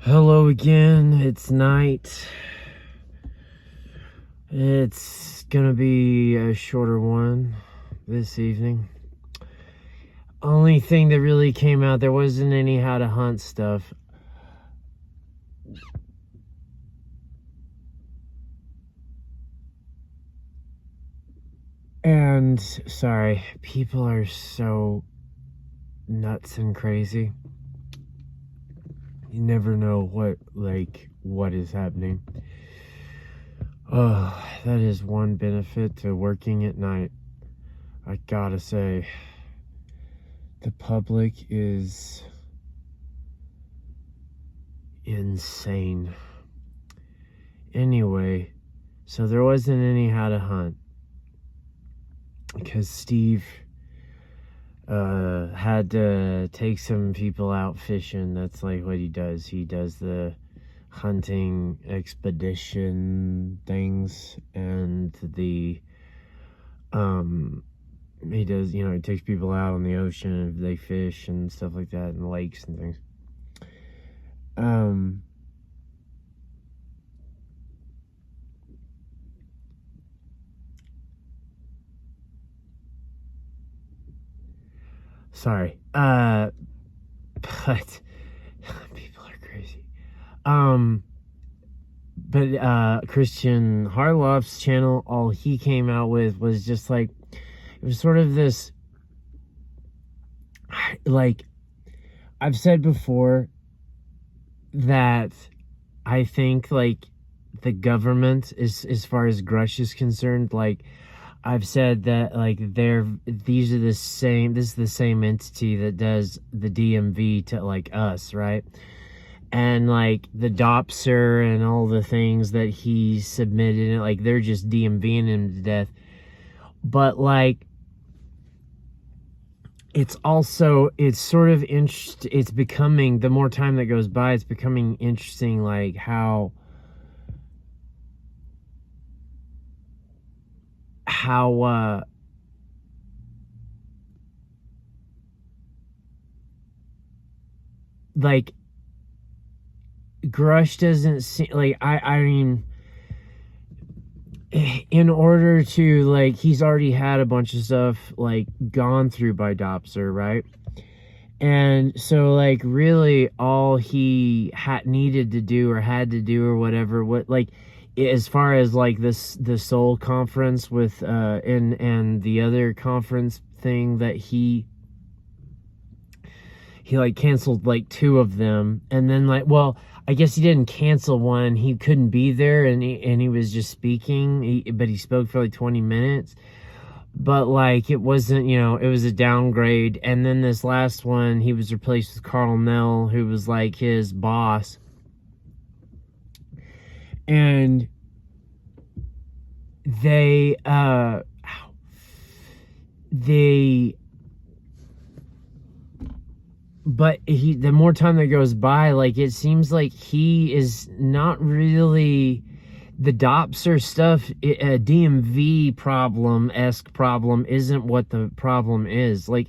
Hello again. It's night. It's gonna be a shorter one this evening. Only thing that really came out, there wasn't any how to hunt stuff. And sorry, people are so nuts and crazy. You never know what is happening. Oh, that is one benefit to working at night. I gotta say, the public is insane. Anyway, so there wasn't any how to hunt because Steve had to take some people out fishing. That's like what he does. He does the hunting expedition things, and the he does, he takes people out on the ocean and they fish and stuff like that, and lakes and things. Sorry. But people are crazy. But Christian Harloff's channel, all he came out with was just like, it was sort of this, like, I've said before that I think, like, the government is, as far as Grush is concerned, like, I've said that, like, this is the same entity that does the DMV to, like, us, right? And, like, the Dopser and all the things that he submitted, like, they're just DMVing him to death. But, like, it's sort of interesting. It's becoming, the more time that goes by, it's becoming interesting, like, how like, Grush doesn't seem like, I mean, in order to, like, he's already had a bunch of stuff, like, gone through by Dopser, right? And so, like, really all he needed to do or had to do or whatever, like, as far as, like, the Soul conference with and the other conference thing that he like canceled, like, 2 of them, and then, like, well, I guess he didn't cancel one. He couldn't be there, and he was just speaking, but he spoke for like 20 minutes. But, like, it wasn't, it was a downgrade. And then this last one, he was replaced with Carl Nell, who was, like, his boss. And they but the more time that goes by, like, it seems like he is not really the Dopser stuff. A DMV problem-esque problem isn't what the problem is. Like,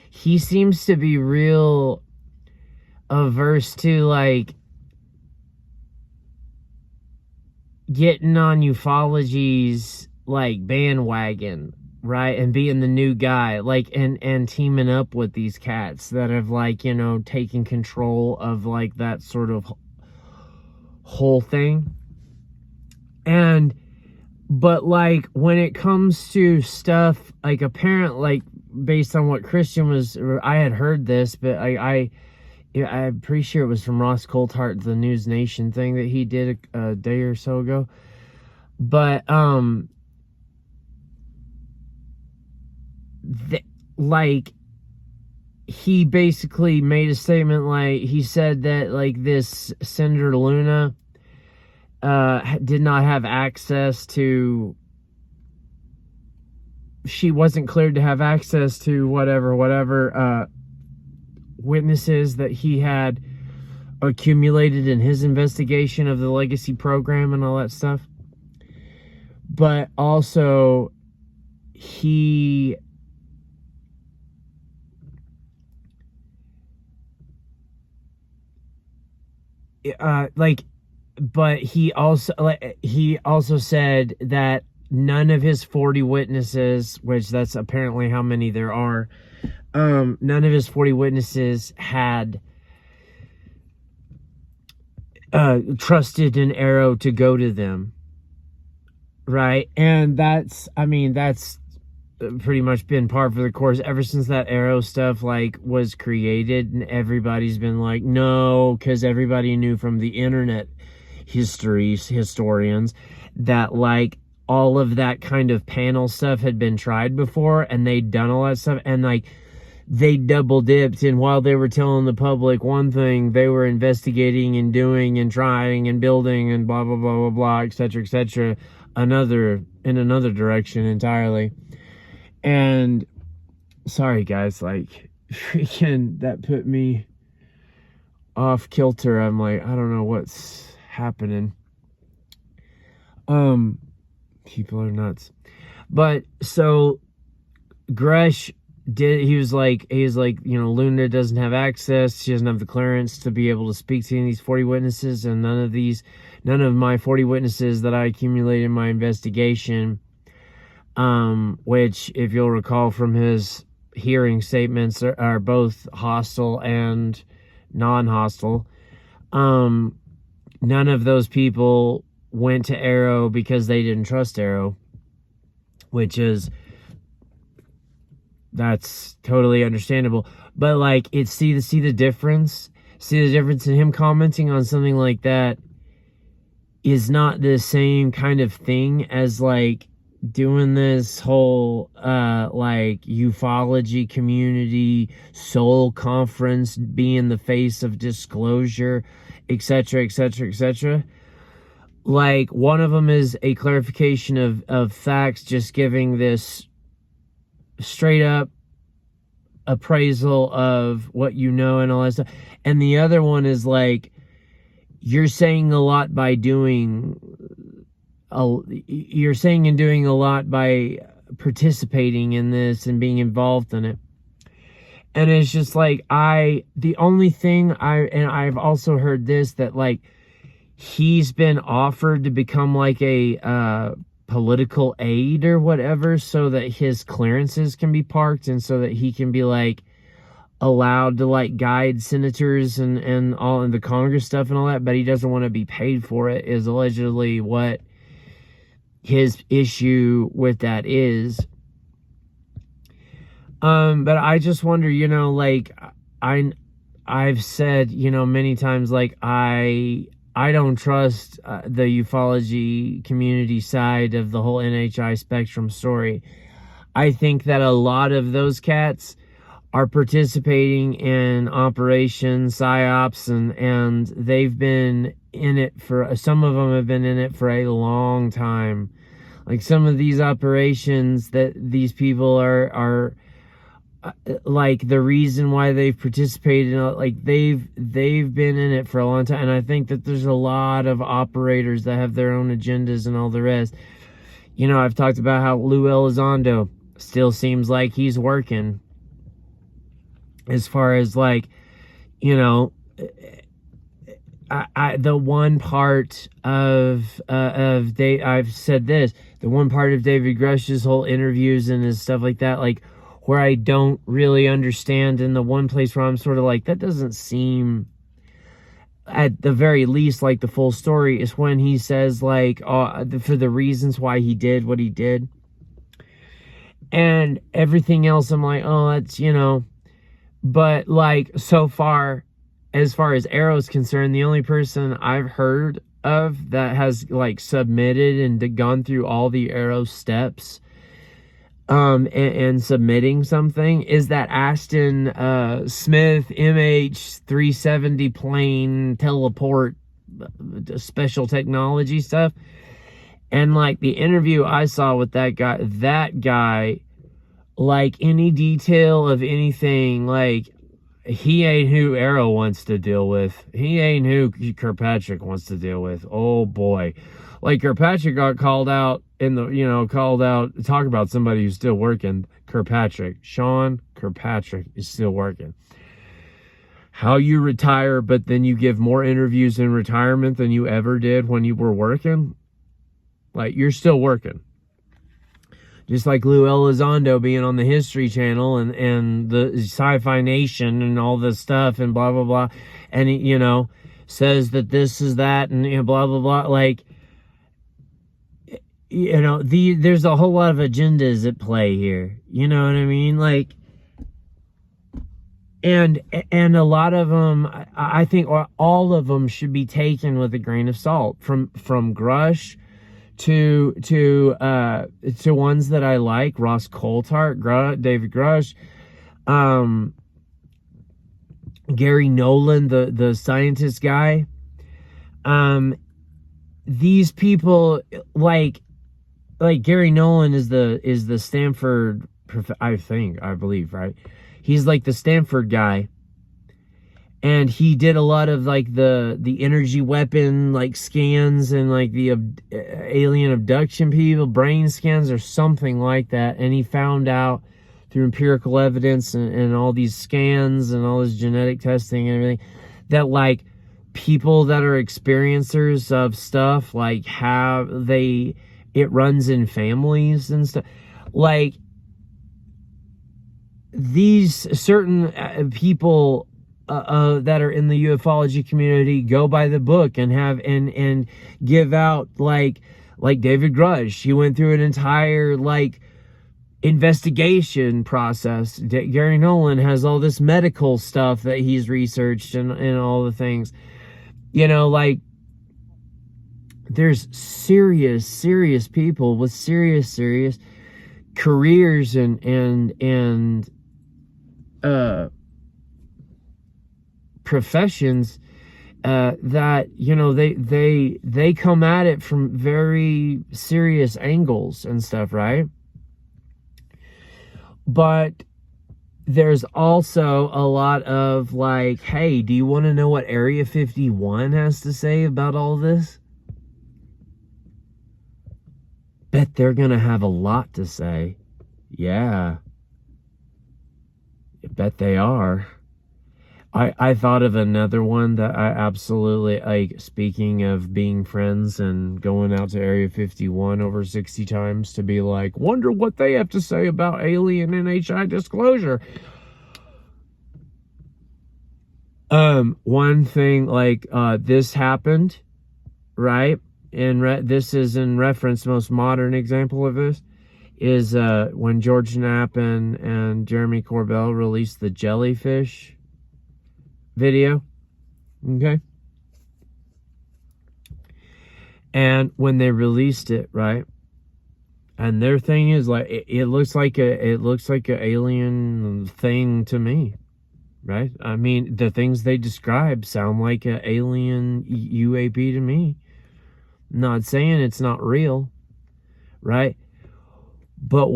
he seems to be real averse to, like, getting on ufology's, like, bandwagon, right? And being the new guy, like, and teaming up with these cats that have, like, taken control of, like, that sort of whole thing. But, like, when it comes to stuff, like, apparent, like, based on what Christian was, I had heard this, but I'm pretty sure it was from Ross Coulthart, the News Nation thing that he did a day or so ago. But, like, he basically made a statement, like, he said that, like, this Senator Luna did not have access to, she wasn't cleared to have access to whatever witnesses that he had accumulated in his investigation of the Legacy program and all that stuff. But also, he like, but he also said that none of his 40 witnesses, which that's apparently how many there are, none of his 40 witnesses had trusted an AARO to go to them, right? And that's pretty much been par for the course ever since that AARO stuff like was created, and everybody's been like, no, because everybody knew from the internet historians that like all of that kind of panel stuff had been tried before, and they'd done all that stuff, and like they double dipped, and while they were telling the public one thing, they were investigating and doing and trying and building and blah blah blah blah blah, etc., in another direction entirely. And sorry guys, like freaking that put me off kilter. I'm like, I don't know what's happening. People are nuts. But so Grush he was like, you know, Luna doesn't have access, she doesn't have the clearance to be able to speak to any of these 40 witnesses, and none of my 40 witnesses that I accumulated in my investigation, which, if you'll recall from his hearing statements, are both hostile and non-hostile. None of those people went to AARO because they didn't trust AARO, that's totally understandable. But like, see the difference in him commenting on something like that is not the same kind of thing as like doing this whole like ufology community soul conference, being the face of disclosure, etc. Like, one of them is a clarification of facts, just giving this straight up appraisal of what you know and all that stuff. And the other one is like, you're saying a lot by doing you're saying and doing a lot by participating in this and being involved in it. And it's just like, the only thing I've also heard this, that like he's been offered to become like a political aide or whatever, so that his clearances can be parked and so that he can be like allowed to like guide senators and all in the Congress stuff and all that, but he doesn't want to be paid for it, is allegedly what his issue with that is. But I just wonder, you know, like I've said, you know, many times, like I don't trust the ufology community side of the whole NHI Spectrum story. I think that a lot of those cats are participating in Operation PSYOPs, and they've been in it for, some of them have been in it for a long time. Like, some of these operations that these people are like, the reason why they've participated in, like, they've been in it for a long time. And I think that there's a lot of operators that have their own agendas and all the rest. You know, I've talked about how Lou Elizondo still seems like he's working, as far as like, you know, the one part of I've said this, the one part of David Grush's whole interviews and his stuff like that, like, where I don't really understand, and the one place where I'm sort of like, that doesn't seem, at the very least, like the full story, is when he says, like, for the reasons why he did what he did. And everything else, I'm like, oh, that's, you know. But, like, so far, as far as AARO is concerned, the only person I've heard of that has, like, submitted and gone through all the AARO steps and submitting something is that Aston Smith MH370 plane teleport special technology stuff. And like, the interview I saw with that guy, like, any detail of anything, like, he ain't who AARO wants to deal with. He ain't who Kirkpatrick wants to deal with. Oh boy. Like, Kirkpatrick got called out talk about somebody who's still working. Kirkpatrick. Sean Kirkpatrick is still working. how you retire, but then you give more interviews in retirement than you ever did when you were working. Like, you're still working. Just like Lou Elizondo being on the History Channel and the Sci-Fi Nation and all this stuff and blah, blah, blah. And, he, says that this is that and blah, blah, blah. Like, there's a whole lot of agendas at play here. You know what I mean? Like, and a lot of them, I think all of them should be taken with a grain of salt. From Grush to ones that I like, Ross Coulthart, David Grush, Gary Nolan, the scientist guy. These people, like Gary Nolan is the Stanford, I believe, right? He's like the Stanford guy. And he did a lot of like the energy weapon like scans and like the alien abduction people, brain scans or something like that. And he found out through empirical evidence and all these scans and all this genetic testing and everything that like people that are experiencers of stuff, like it runs in families and stuff. Like these certain people that are in the ufology community go by the book and have and give out like David Grush. He went through an entire like investigation process. Gary Nolan has all this medical stuff that he's researched and all the things. Like there's serious people with serious careers and professions that they come at it from very serious angles and stuff, right? But there's also a lot of like, hey, do you want to know what Area 51 has to say about all this? Bet they're gonna have a lot to say. Yeah, I bet they are. I thought of another one that I absolutely like. Speaking of being friends and going out to Area 51 over 60 times to be like, wonder what they have to say about alien NHI disclosure. One thing, like, this happened, right? And this is in reference, most modern example of this is when George Knapp and Jeremy Corbell released the jellyfish video. Okay. And when they released it, right? And their thing is like it looks like a alien thing to me. Right? I mean, the things they describe sound like an alien UAP to me. I'm not saying it's not real, right? But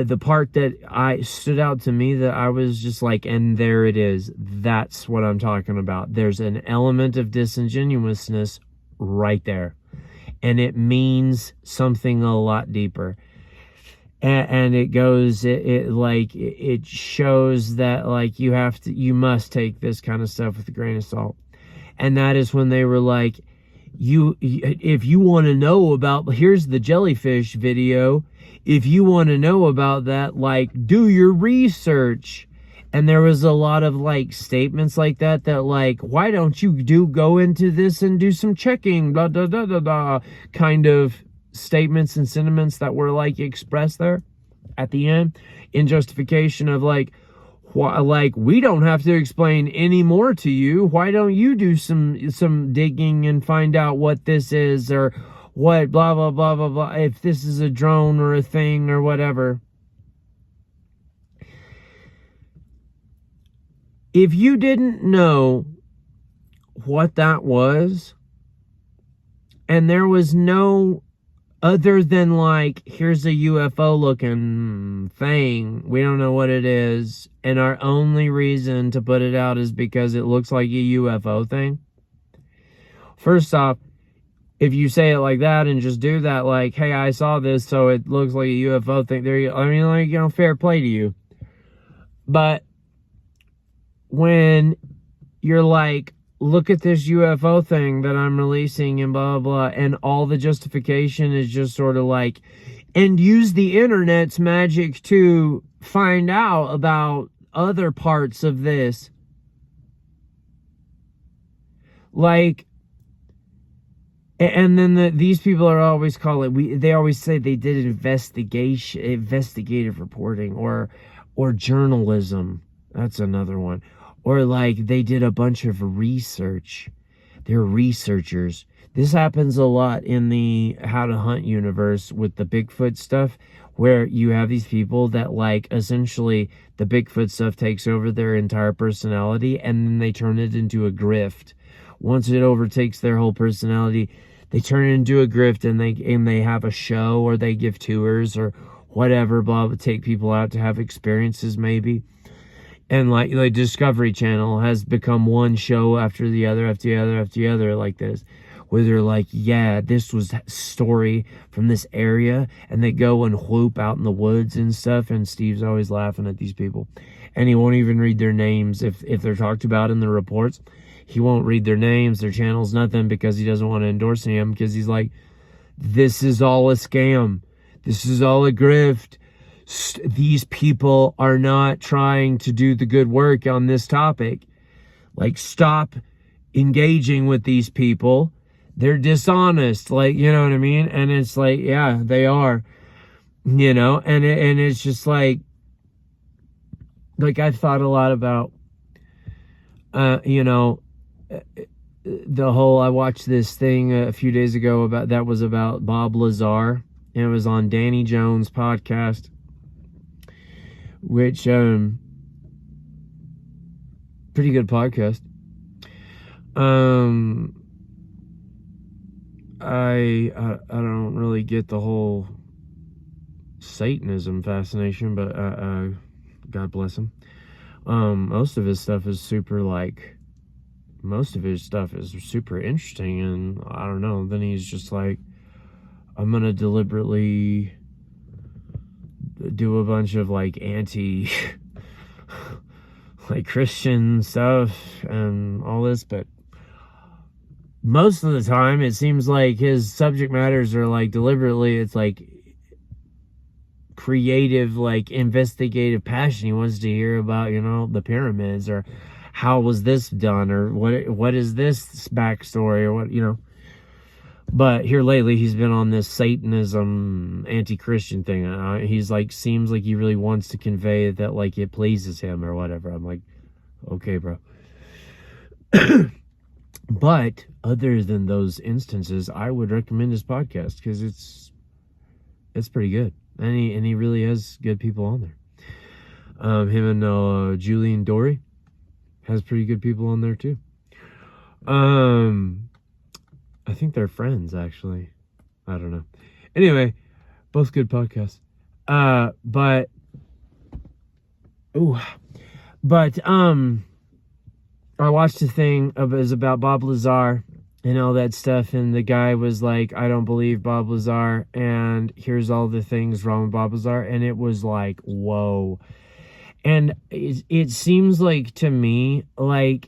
the part that I stood out to me that I was just like, and there it is. That's what I'm talking about. There's an element of disingenuousness right there. And it means something a lot deeper. And it goes, it shows that like you must take this kind of stuff with a grain of salt. And that is when they were like, if you want to know about, here's the jellyfish video. If you want to know about that, like, do your research. And there was a lot of like statements like that like, why don't you go into this and do some checking, blah, blah, blah, blah, blah, kind of statements and sentiments that were like expressed there at the end in justification of like, like, we don't have to explain any more to you. Why don't you do some digging and find out what this is or what blah, blah, blah, blah, blah, if this is a drone or a thing or whatever. If you didn't know what that was, and there was no other than like, here's a UFO looking thing, we don't know what it is, and our only reason to put it out is because it looks like a UFO thing. First off, if you say it like that and just do that, like, hey, I saw this, so it looks like a UFO thing, I mean, like, fair play to you. But when you're like, look at this UFO thing that I'm releasing and blah, blah, blah. And all the justification is just sort of like, and use the internet's magic to find out about other parts of this. Like, and then these people are always they always say they did investigative reporting or journalism. That's another one. Or like they did a bunch of research. They're researchers. This happens a lot in the How to Hunt universe with the Bigfoot stuff, where you have these people that like essentially the Bigfoot stuff takes over their entire personality and then they turn it into a grift. Once it overtakes their whole personality, they turn it into a grift and they have a show or they give tours or whatever, blah, blah, take people out to have experiences maybe. And like the Discovery Channel has become one show after the other, like this, where they're like, yeah, this was a story from this area, and they go and whoop out in the woods and stuff, and Steve's always laughing at these people. And he won't even read their names if they're talked about in the reports. He won't read their names, their channels, nothing, because he doesn't want to endorse them, because he's like, this is all a scam. This is all a grift. These people are not trying to do the good work on this topic. Like, stop engaging with these people. They're dishonest. Like, you know what I mean? And it's like, yeah, they are. You know, and it's just like I've thought a lot about, you know, the whole, I watched this thing a few days ago that was about Bob Lazar, and it was on Danny Jones' podcast, which, pretty good podcast. I don't really get the whole Satanism fascination, but God bless him. Most of his stuff is super interesting, and I don't know, then he's just like, I'm gonna deliberately do a bunch of like anti like Christian stuff and all this, but most of the time it seems like his subject matters are like deliberately, it's like creative, like investigative passion. He wants to hear about, you know, the pyramids, or how was this done, or what is this backstory, or what, you know. But here lately, he's been on this Satanism, anti-Christian thing. He's like, seems like he really wants to convey that, like, it pleases him or whatever. I'm like, okay, bro. But other than those instances, I would recommend his podcast, because it's pretty good, and he really has good people on there. Him and Julian Dory has pretty good people on there too. I think they're friends, actually. I don't know. Anyway, both good podcasts. But I watched a thing about Bob Lazar and all that stuff, and the guy was like, I don't believe Bob Lazar, and here's all the things wrong with Bob Lazar, and it was like, whoa. And it seems like, to me, like,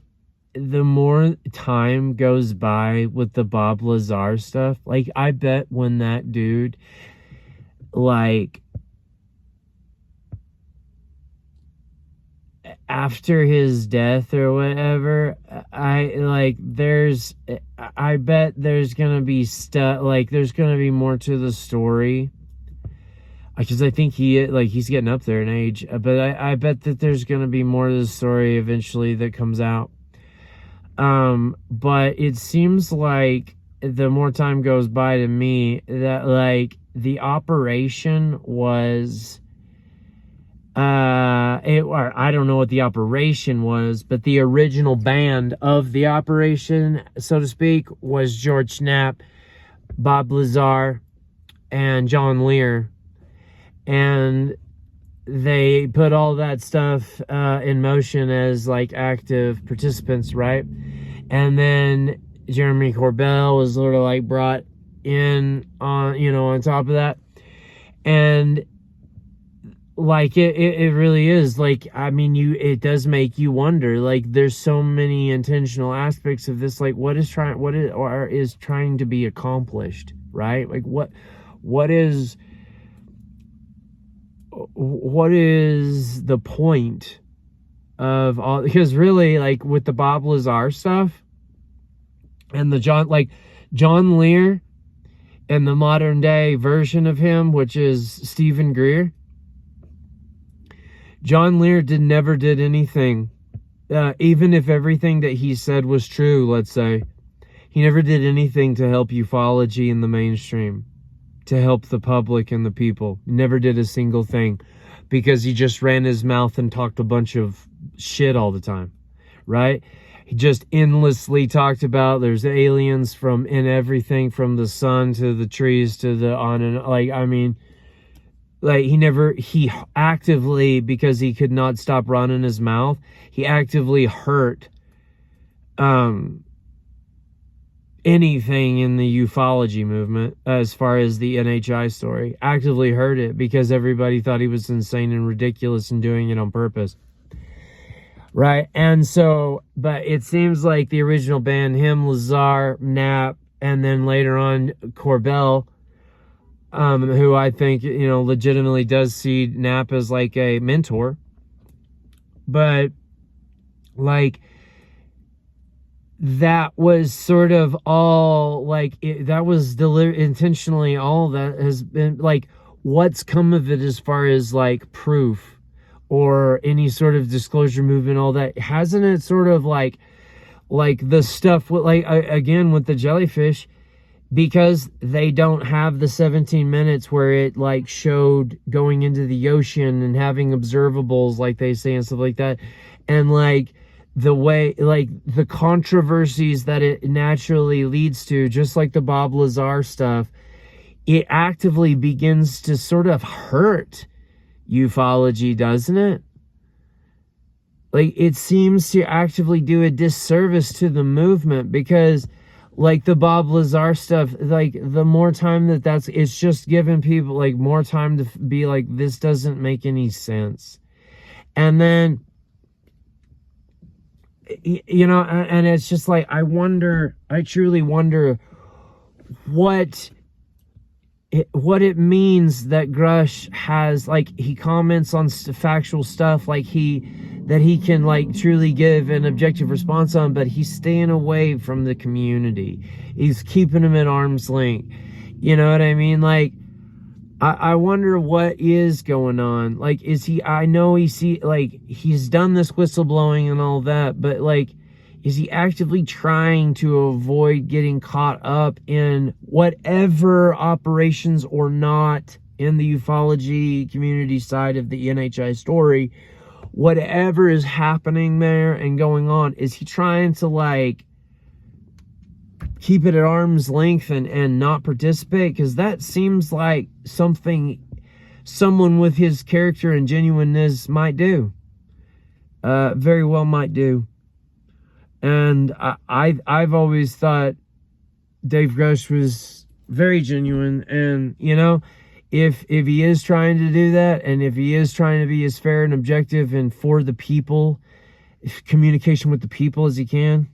the more time goes by with the Bob Lazar stuff, like, I bet when that dude, like, after his death or whatever, I bet there's gonna be stuff, like, there's gonna be more to the story, because I think he's getting up there in age, but I bet that there's gonna be more to the story eventually that comes out. But it seems like the more time goes by, to me, that, like, the operation was, I don't know what the operation was, but the original band of the operation, so to speak, was George Knapp, Bob Lazar, and John Lear. And they put all that stuff in motion as, like, active participants, right? And then Jeremy Corbell was sort of like brought in on, you know, on top of that. And like it really is. Like, I mean, it does make you wonder. Like, there's so many intentional aspects of this. Like, what is trying to be accomplished, right? Like, what is the point of all? Because really, like, with the Bob Lazar stuff and the John Lear and the modern day version of him, which is Stephen Greer. John Lear never did anything, even if everything that he said was true, let's say. He never did anything to help ufology in the mainstream, to help the public and the people. He never did a single thing, because he just ran his mouth and talked a bunch of shit all the time, right? He just endlessly talked about there's aliens in everything from the sun to the trees to the on and like, I mean, like he actively, because he could not stop running his mouth, he actively hurt anything in the ufology movement, as far as the NHI story. Actively hurt it because everybody thought he was insane and ridiculous and doing it on purpose. Right? And so, but it seems like the original band, him, Lazar, Knapp, and then later on Corbell, who I think, legitimately does see Knapp as like a mentor. But like, that was sort of all like, that was intentionally all that has been like, what's come of it as far as like proof or any sort of disclosure movement, all that? Hasn't it sort of like the stuff with like, again, with the jellyfish, because they don't have the 17 minutes where it like showed going into the ocean and having observables, like they say, and stuff like that. And like the way, like the controversies that it naturally leads to, just like the Bob Lazar stuff, it actively begins to sort of hurt ufology, doesn't it? Like, it seems to actively do a disservice to the movement, because like the Bob Lazar stuff, like the more time it's just giving people like more time to be like, this doesn't make any sense. And then, and it's just like, I truly wonder what it means that Grusch has, like, he comments on factual stuff, like that he can like truly give an objective response on, but he's staying away from the community. He's keeping them at arm's length. You know what I mean? Like, I wonder what is going on. Like, I know he's done this whistleblowing and all that, but like, is he actively trying to avoid getting caught up in whatever operations or not in the ufology community side of the NHI story, whatever is happening there and going on? Is he trying to like keep it at arm's length and not participate? Because that seems like something someone with his character and genuineness might do. Very well might do. And I've always thought Dave Grusch was very genuine. And, if he is trying to do that, and if he is trying to be as fair and objective and for the people, communication with the people as he can,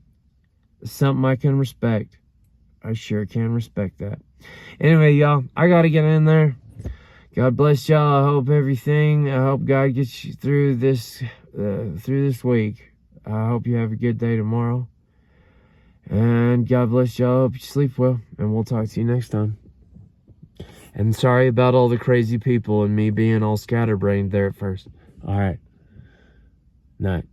something I can respect. I sure can respect that. Anyway, y'all, I got to get in there. God bless y'all. I hope God gets you through this week. I hope you have a good day tomorrow. And God bless y'all. Hope you sleep well. And we'll talk to you next time. And sorry about all the crazy people and me being all scatterbrained there at first. All right. Night.